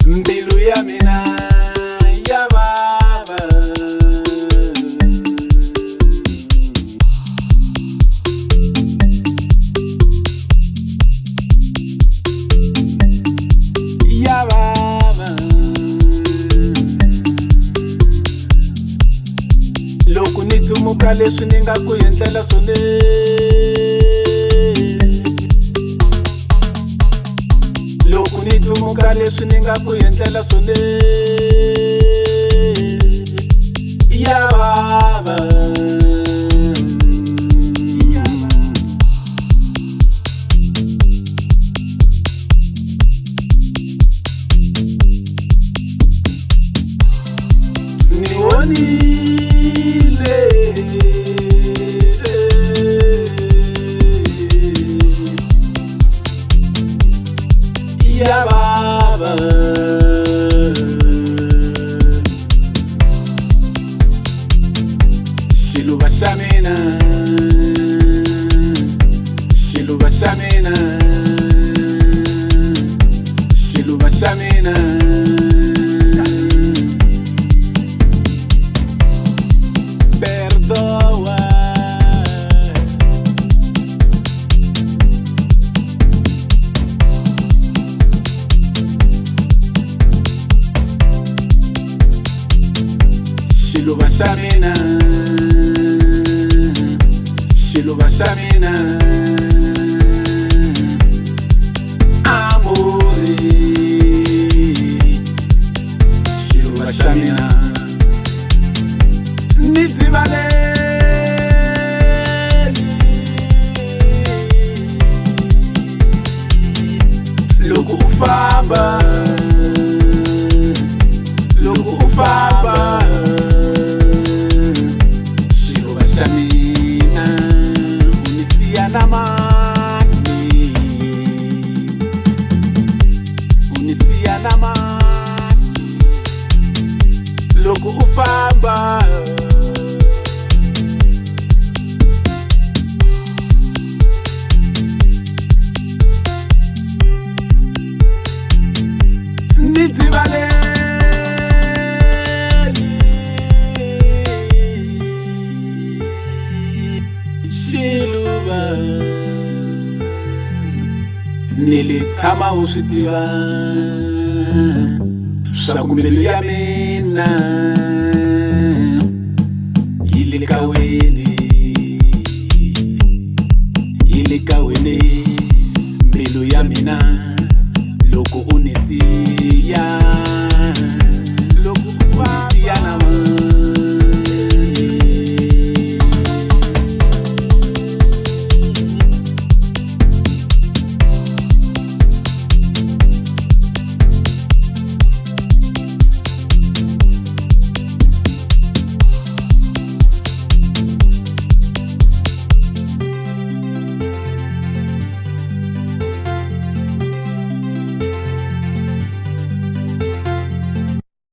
mbilu ya mina ya baba. Ya baba, loko ni tsumuka leswi ni nga ku endlela swona, loko ni tsumuka leswi ni nga ku endlela swona, ya baba. Ni wonile ya baba, xiluva xa mina, xiluva xa mina, xiluva xa mina. Perdoa, xiluva xa mina, xiluva xa mina, amore, xiluva xa mina. Ni dzivaleli loko u famba, loko u famba, xiluva xa mina u ni siya na mani, u ni siya na mani, loko u famba. Ni dzivaleli xiluva, ni li tshama u swi tiva swa ku mbilu ya mina yi le ka wena, yi le ka wena, mbilu ya mina loko u ni siya.